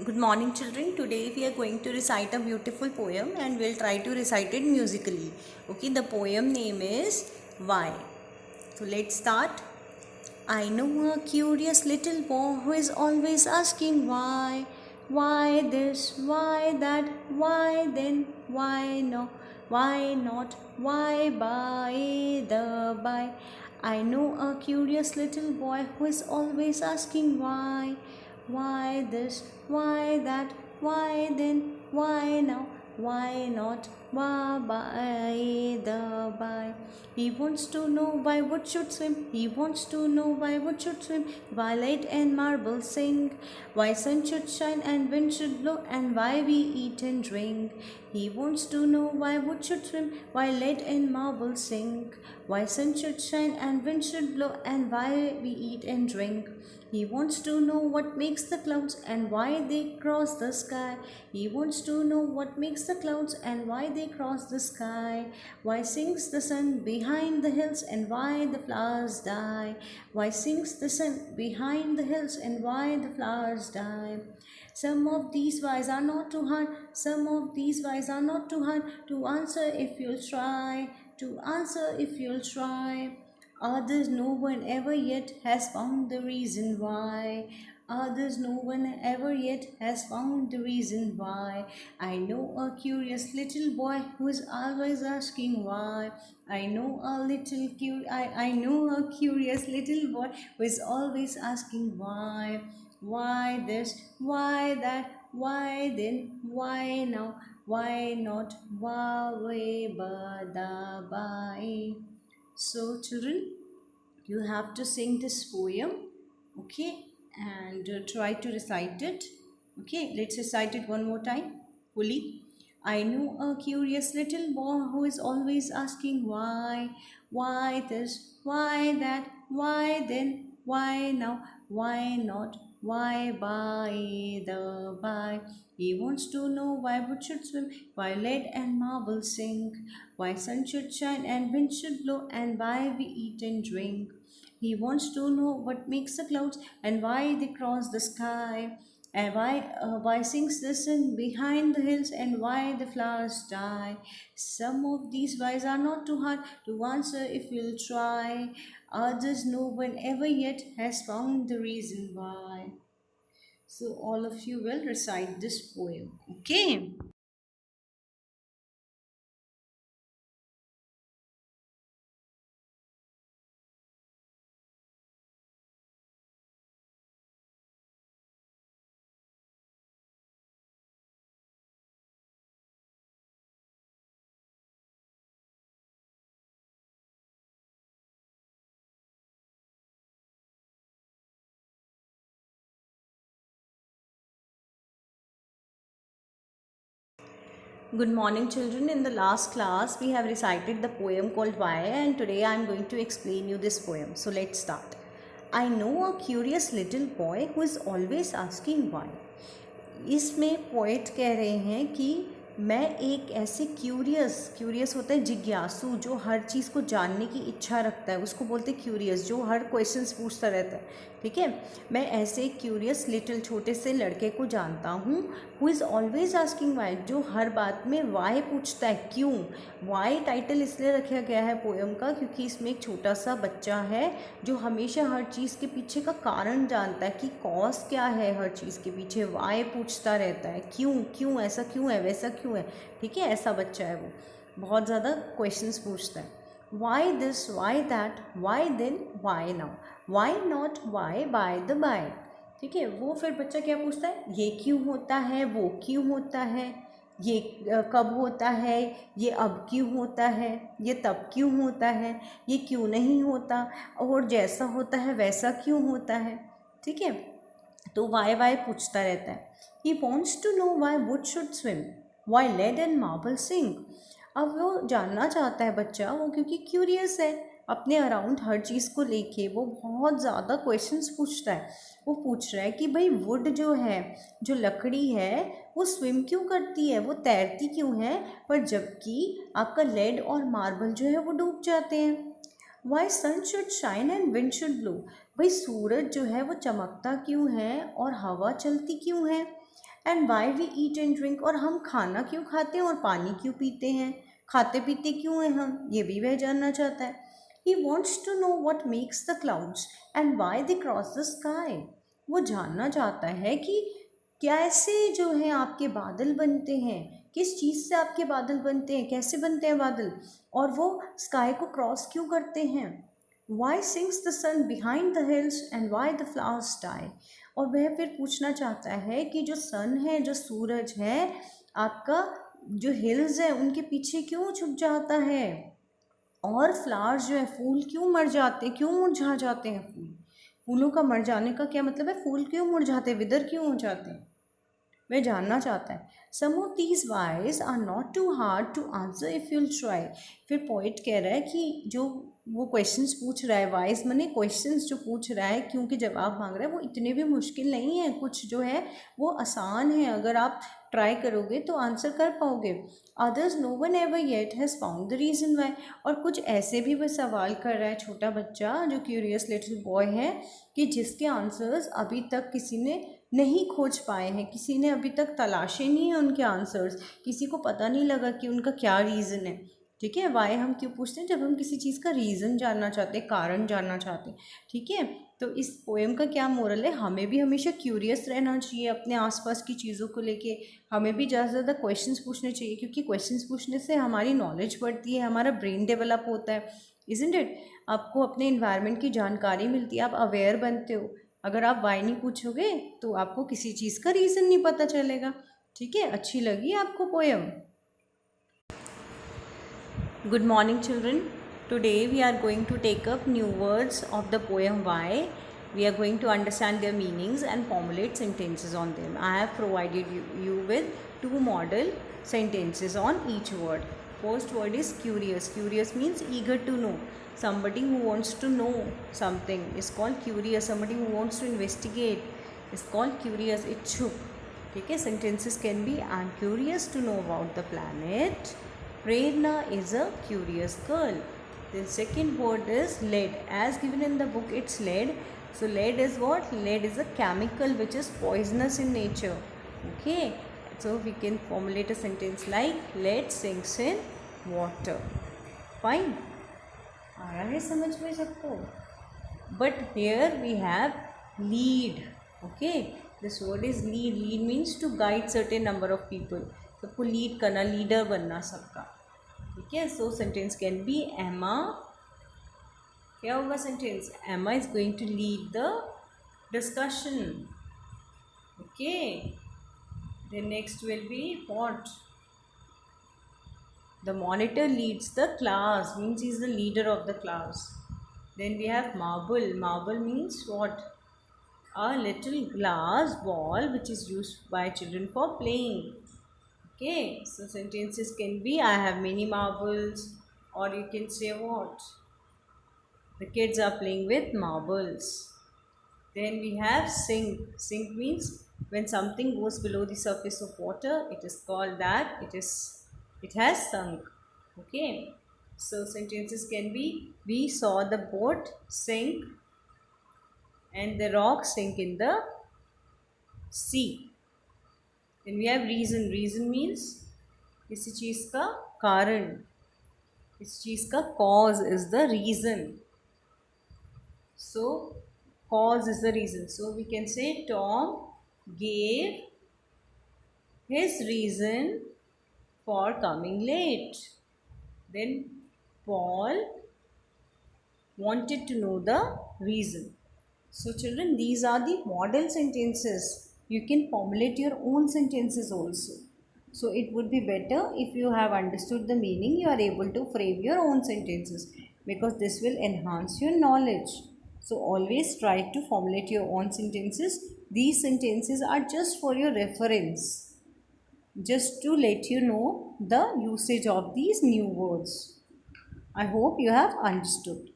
Good morning, children. Today we are going to recite a beautiful poem and we'll try to recite it musically. Okay, the poem name is Why. So let's start. I know a curious little boy who is always asking why. Why this, why that, why then, why no, why not, why by the by. I know a curious little boy who is always asking why. Why this, why that, why then, why now, why not, why by the by. He wants to know why wood should swim. He wants to know why wood should swim. Why light and marble sing. Why sun should shine and wind should blow. And why we eat and drink. He wants to know why wood should swim. Why light and marble sing. Why sun should shine and wind should blow. And why we eat and drink. He wants to know what makes the clouds and why they cross the sky. He wants to know what makes the clouds and why they cross the sky. Why sinks the sun behind the hills and why the flowers die. Why sinks the sun behind the hills and why the flowers die. Some of these whys are not too hard. Some of these whys are not too hard to answer if you'll try. To answer if you'll try. Others no one ever yet has found the reason why. Others no one ever yet has found the reason why. I know a curious little boy who is always asking why. I know a curious little boy who is always asking why. Why this, why that, why then, why now, why not, why but the by. So, children, you have to sing this poem, okay, and try to recite it. Okay, let's recite it one more time fully. I know a curious little boy who is always asking why this, why that, why then, why now, why not, why by the by. He wants to know why wood should swim, why lead and marble sink, why sun should shine and wind should blow, and why we eat and drink. He wants to know what makes the clouds and why they cross the sky, and why sinks the sun behind the hills and why the flowers die. Some of these whys are not too hard to answer if you'll try. Others no one ever yet has found the reason why. So all of you will recite this poem. Okay. Good morning, children. In the last class, we have recited the poem called Why, and today I am going to explain you this poem. So let's start. I know a curious little boy who is always asking why. इसमें poet कह रहे हैं कि मैं एक ऐसे curious होता है जिज्ञासु, जो हर चीज़ को जानने की इच्छा रखता है, उसको बोलते हैं क्यूरियस, जो हर क्वेश्चंस पूछता रहता है। ठीक है, मैं ऐसे क्यूरियस लिटिल छोटे से लड़के को जानता हूँ, who is always asking why, जो हर बात में वाई पूछता है, क्यों। वाई टाइटल इसलिए रखा गया है पोएम का क्योंकि इसमें एक छोटा सा बच्चा है जो हमेशा हर चीज़ के पीछे का कारण जानता है कि कॉज क्या है हर चीज़ के पीछे, वाई पूछता रहता है, क्यों क्यों ऐसा क्यों है, वैसा क्यों है। ठीक है, ऐसा बच्चा है वो, बहुत ज़्यादा क्वेश्चंस पूछता है। Why this, why that, why then, why now, why not, why by the by. ठीक है, वो फिर बच्चा क्या पूछता है, ये क्यों होता है, वो क्यों होता है, ये कब होता है, ये अब क्यों होता है, ये तब क्यों होता है, ये क्यों नहीं होता, और जैसा होता है वैसा क्यों होता है। ठीक है, तो वाई पूछता रहता है। He wants to know why wood should swim, why lead and marble sink. अब वो जानना चाहता है बच्चा, वो क्योंकि क्यूरियस है अपने अराउंड हर चीज़ को लेके, वो बहुत ज़्यादा क्वेश्चंस पूछता है। वो पूछ रहा है कि भाई वुड जो है, जो लकड़ी है, वो स्विम क्यों करती है, वो तैरती क्यों है, पर जबकि आपका लेड और मार्बल जो है वो डूब जाते हैं। Why sun should shine and wind should blow, भाई सूरज जो है वो चमकता क्यों है और हवा चलती क्यों है, and why we eat and drink, और हम खाना क्यों खाते हैं और पानी क्यों पीते हैं, खाते पीते क्यों हैं हम, ये भी वह जानना चाहता है। He wants to know what makes the clouds and why they cross the sky. वो जानना चाहता है कि कैसे जो है आपके बादल बनते हैं, किस चीज़ से आपके बादल बनते हैं, कैसे बनते हैं बादल, और वो स्काई को क्रॉस क्यों करते हैं। Why sinks the sun behind the hills and why the flowers die. और वह फिर पूछना चाहता है कि जो सन है, जो सूरज है आपका, जो हिल्स है उनके पीछे क्यों छुप जाता है, और फ्लावर्स जो है फूल क्यों मर जाते, क्यों मुरझा जाते हैं फूल, फूलों का मर जाने का क्या मतलब है, फूल क्यों मुरझाते, विदर क्यों हो जाते हैं, वह जानना चाहता है। Some of these whys are not too hard to answer if you'll try. फिर पोइट कह रहा है कि जो वो क्वेश्चंस पूछ रहा है, वाइज मने क्वेश्चंस जो पूछ रहा है क्योंकि जवाब मांग रहा है, वो इतने भी मुश्किल नहीं है, कुछ जो है वो आसान है, अगर आप ट्राई करोगे तो आंसर कर पाओगे। Others no one ever yet has found the reason why. और कुछ ऐसे भी वह सवाल कर रहा है छोटा बच्चा जो क्यूरियस लिटिल बॉय है, कि जिसके आंसर्स अभी तक किसी ने नहीं खोज पाए हैं, किसी ने अभी तक तलाशे नहीं हैं उनके आंसर्स, किसी को पता नहीं लगा कि उनका क्या रीज़न है। ठीक है, वाई हम क्यों पूछते हैं, जब हम किसी चीज़ का रीज़न जानना चाहते हैं, कारण जानना चाहते हैं। ठीक है, तो इस पोएम का क्या मोरल है, हमें भी हमेशा क्यूरियस रहना चाहिए अपने आसपास की चीज़ों को लेके, हमें भी ज़्यादा से ज़्यादा क्वेश्चंस पूछने चाहिए, क्योंकि क्वेश्चंस पूछने से हमारी नॉलेज बढ़ती है, हमारा ब्रेन डेवलप होता है, इज़न्ट इट। आपको अपने इन्वायरमेंट की जानकारी मिलती है, आप अवेयर बनते हो। अगर आप वाई नहीं पूछोगे तो आपको किसी चीज़ का रीज़न नहीं पता चलेगा। ठीक है, अच्छी लगी आपको poem? Good morning, children. Today we are going to take up new words of the poem Why. We are going to understand their meanings and formulate sentences on them. I have provided you with two model sentences on each word. First word is curious. Curious means eager to know. Somebody who wants to know something is called curious. Somebody who wants to investigate is called curious. Itchuk. Okay, sentences can be I am curious to know about the planet. Prerna is a curious girl. The second word is lead. As given in the book, it's lead. So lead is what? Lead is a chemical which is poisonous in nature. Okay. So we can formulate a sentence like lead sinks in water. Fine. आ रहा है समझ में सबको? But here we have lead. Okay. This word is lead. Lead means to guide certain number of people. सबको lead करना, leader बनना सबका। ठीक है, सो सेंटेंस कैन बी एमा, क्या होगा sentence, Emma is going to lead the discussion. Okay, then next will be what, the monitor leads the class, means he is the leader of the class. Then we have marble, marble means what, a little glass ball which is used by children for playing. Okay, so sentences can be I have many marbles, or you can say what, the kids are playing with marbles. Then we have sink. Sink means when something goes below the surface of water, it is called that it has sunk. Okay, so sentences can be we saw the boat sink and the rock sink in the sea. Then we have reason. Reason means किसी चीज़ का कारण, इस चीज़ का cause is the reason. So cause is the reason. So we can say Tom gave his reason for coming late. Then Paul wanted to know the reason. So children, these are the model sentences. You can formulate your own sentences also. So it would be better if you have understood the meaning, you are able to frame your own sentences, because this will enhance your knowledge. So always try to formulate your own sentences. These sentences are just for your reference, just to let you know the usage of these new words. I hope you have understood.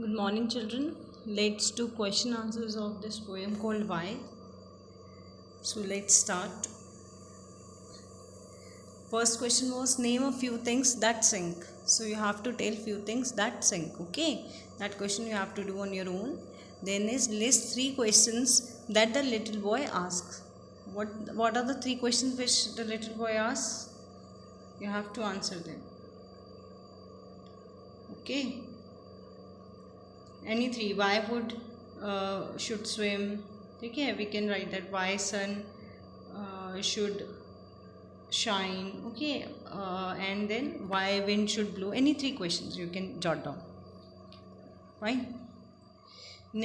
Good morning, children. Let's do question answers of this poem called Why. So let's start. First question was name a few things that sink. So you have to tell few things that sink. Okay, that question you have to do on your own. Then is list 3 questions that the little boy asks. What are the 3 questions which the little boy asks? You have to answer them. Okay. Any 3. Why would should swim? Okay, we can write that. Why sun should shine? Okay, and then why wind should blow? Any 3 questions you can jot down. Fine.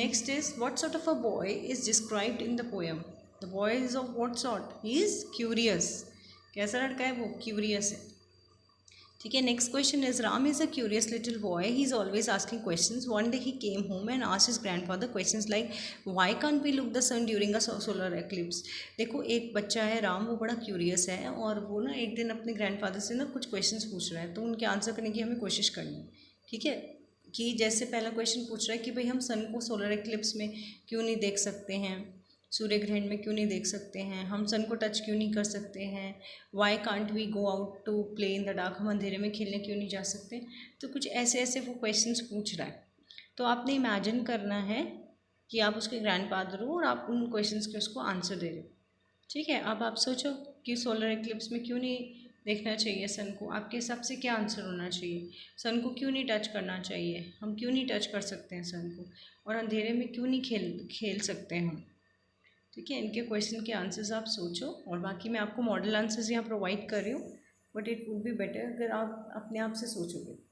Next is what sort of a boy is described in the poem? The boy is of what sort? He is curious. कैसा लड़का है वो? Curious है. ठीक है. Next question is Ram is a curious little boy. He is always asking questions. One day he came home and asked his grandfather questions like why can't we look the sun during a solar eclipse? देखो एक बच्चा है राम, वो बड़ा curious है और वो ना एक दिन अपने ग्रैंडफादर से ना कुछ क्वेश्चंस पूछ रहा है, तो उनके आंसर करने की हमें कोशिश करनी है. ठीक है. कि जैसे पहला क्वेश्चन पूछ रहा है कि भाई हम सन को सोलर एक्लिप्स में क्यों नहीं देख सकते हैं, सूर्य ग्रहण में क्यों नहीं देख सकते हैं, हम सन को टच क्यों नहीं कर सकते हैं, why can't we go out to play in the dark, हम अंधेरे में खेलने क्यों नहीं जा सकते. तो कुछ ऐसे ऐसे वो क्वेश्चंस पूछ रहा है. तो आपने इमेजिन करना है कि आप उसके ग्रैंडफादर हो और आप उन क्वेश्चंस के उसको आंसर दे रहे हो. ठीक है. अब आप सोचो कि सोलर एक्लिप्स में क्यों नहीं देखना चाहिए सन को. आपके हिसाब से क्या आंसर होना चाहिए? सन को क्यों नहीं टच करना चाहिए, हम क्यों नहीं टच कर सकते हैं सन को, और अंधेरे में क्यों नहीं खेल सकते हैं हम. ठीक है. इनके क्वेश्चन के आंसर्स आप सोचो, और बाकी मैं आपको मॉडल आंसर्स यहाँ प्रोवाइड कर रही हूँ, but it would be better अगर आप अपने आप से सोचोगे.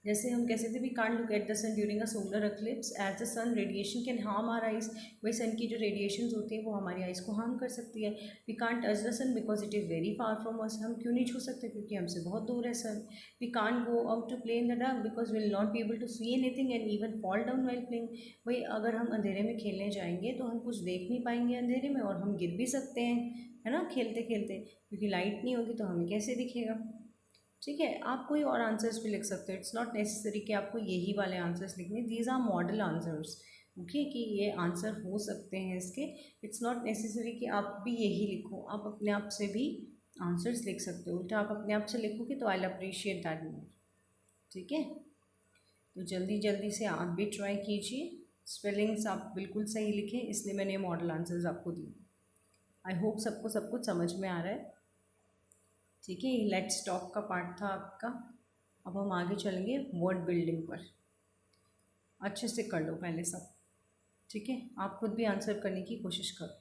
जैसे हम कैसे थे, we can't look at the sun during a solar eclipse as the sun radiation can harm our eyes. वही सन की जो रेडिएशंस होती हैं वो हमारी आइज़ को हार्म कर सकती है. We can't touch the sun because it is very far from us. हम क्यों नहीं छू सकते? क्योंकि हमसे बहुत दूर है sun. We can't go out to play in the dark because will not be able to see anything and even fall down while playing. भाई अगर हम अंधेरे में खेलने जाएंगे तो हम कुछ देख नहीं पाएंगे अंधेरे में, और हम गिर भी सकते हैं, है ना, खेलते खेलते, क्योंकि लाइट नहीं होगी तो हमें कैसे दिखेगा. ठीक है. आप कोई और आंसर्स भी लिख सकते हो. इट्स नॉट नेसेसरी कि आपको यही वाले आंसर्स लिखने. These are model answers. Okay, कि ये आंसर हो सकते हैं इसके. इट्स नॉट नेसेसरी कि आप भी यही लिखो. आप अपने आप से भी आंसर्स लिख सकते हो. उल्टा आप अपने आप से लिखोगे तो I will appreciate that more. ठीक है. तो जल्दी जल्दी से आप भी ट्राई कीजिए. स्पेलिंग्स आप बिल्कुल सही लिखें, इसलिए मैंने ये मॉडल आंसर्स आपको दिए. आई होप सबको सब कुछ समझ में आ रहा है. ठीक है. लेट्स टॉक का पार्ट था आपका. अब हम आगे चलेंगे वर्ड बिल्डिंग पर. अच्छे से कर लो पहले सब. ठीक है. आप खुद भी आंसर करने की कोशिश करो.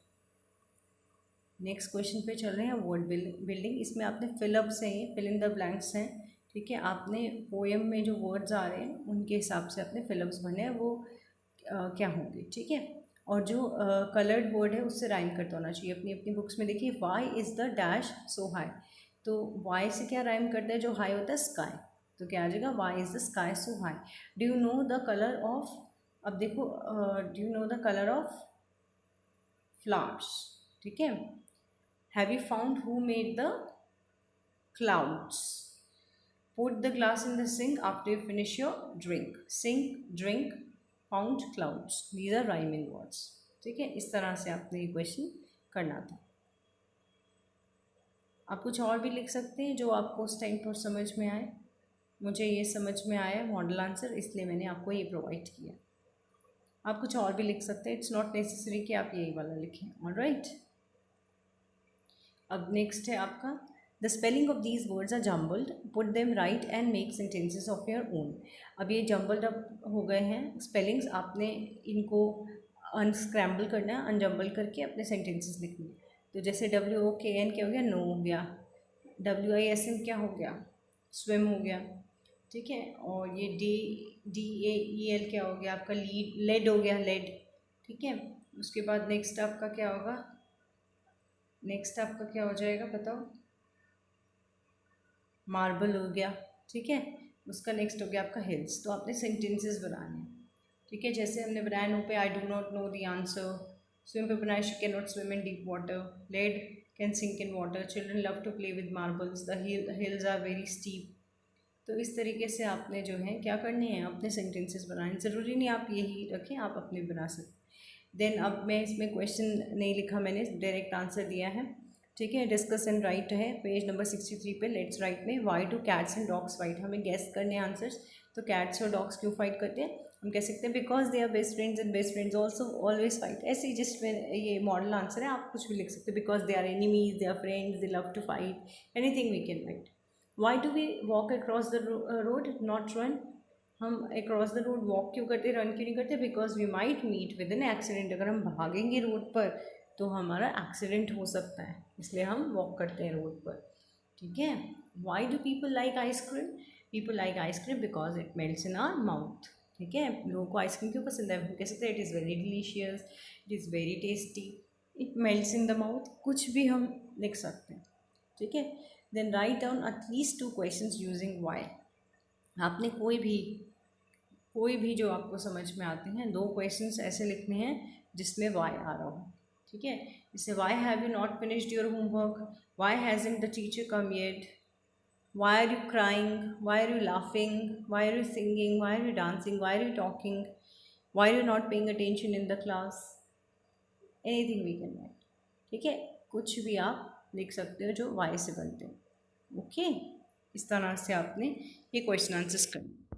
नेक्स्ट क्वेश्चन पे चल रहे हैं. Word building. इसमें आपने फिलअप्स हैं, फिल इन द ब्लैंक्स हैं. ठीक है. आपने पोएम में जो वर्ड्स आ रहे हैं उनके हिसाब से अपने फिलअप्स बने हैं, वो क्या होंगे. ठीक है. और जो कलर्ड वर्ड है उससे राइम करता होना चाहिए. अपनी अपनी बुक्स में देखिए. Why is the dash so high. तो वाई से क्या राइम करता है? जो हाई होता है स्काई. तो क्या आ जाएगा? Why is the sky so high. Do you know the colour of. अब देखो, do you know the colour of flowers. ठीक है. Have you found who made the clouds. Put the glass in the sink after you finish your drink. Sink, drink, found, clouds. These are rhyming words. ठीक है. इस तरह से आपने ये question करना था. आप कुछ और भी लिख सकते हैं जो आपको उस टाइम पर समझ में आए. मुझे ये समझ में आया मॉडल आंसर, इसलिए मैंने आपको ये प्रोवाइड किया. आप कुछ और भी लिख सकते हैं. इट्स नॉट नेसेसरी कि आप यही वाला लिखें. ऑलराइट. अब नेक्स्ट है आपका the spelling of these words are jumbled. Put them right and make sentences of your own. अब ये जम्बल्ड अप हो गए हैं स्पेलिंग्स. आपने इनको अनस्क्रैम्बल करना है, अनजम्बल करके अपने सेंटेंसेस लिखने. तो जैसे WOKN क्या हो गया? नो हो गया. WISM क्या हो गया? स्विम हो गया. ठीक है. और ये DAEL क्या हो गया आपका? लेड हो गया, लेड. ठीक है. उसके बाद नेक्स्ट आपका क्या होगा? नेक्स्ट आपका क्या हो जाएगा बताओ? मार्बल हो गया. ठीक है. उसका नेक्स्ट हो गया आपका हिल्स. तो आपने सेंटेंसेस बनाने. ठीक है. जैसे हमने बनाया नो पे I do not know the answer. Swim पे बनाया she can not swim in deep water. Lead can sink in water. Children love to play with marbles. The hills are very steep. तो इस तरीके से आपने जो है क्या करने हैं, अपने सेंटेंसेस बनाने। ज़रूरी नहीं आप यही रखें, आप अपने बना सकते। देन अब मैं इसमें क्वेश्चन नहीं लिखा, मैंने डायरेक्ट आंसर दिया है, ठीक है। डिस्कस एंड राइट है पेज नंबर 63 पे। लेट्स राइट में why do cats and dogs fight, हमें गेस करने आंसर्स। तो कैट्स और डॉग्स क्यों फाइट करते हैं, हम कह सकते हैं because they are best friends and best friends also always fight. ऐसे ही जस्ट में ये मॉडल आंसर है, आप कुछ भी लिख सकते हो। Because they are enemies, they are friends, they love to fight, anything we can write. Why do we walk across the road not run, हम अक्रॉस द रोड वॉक क्यों करते, रन क्यों नहीं करते, because we might meet with an accident, अगर हम भागेंगे road पर तो हमारा एक्सीडेंट हो सकता है, इसलिए हम वॉक करते हैं रोड पर, ठीक है। Why do people like ice cream, people like ice cream because it melts in our mouth, ठीक है। लोगों को आइसक्रीम क्यों पसंद है, हम कह सकते हैं it is very delicious, it is very tasty, it melts in the mouth, कुछ भी हम लिख सकते हैं, ठीक है। Then write down at least 2 questions using why, आपने कोई भी जो आपको समझ में आते हैं 2 क्वेश्चंस ऐसे लिखने हैं जिसमें वाई आ रहा हो, ठीक है। जैसे why have you not finished your homework, why hasn't the teacher come yet, why are you crying, why are you laughing, why are you singing, why are you dancing, why are you talking, why are you not paying attention in the class, anything we can write, ठीक है। कुछ भी आप लिख सकते हो जो Y से बनते हैं, ओके। इस तरह से आपने ये क्वेश्चन आंसर्स करना।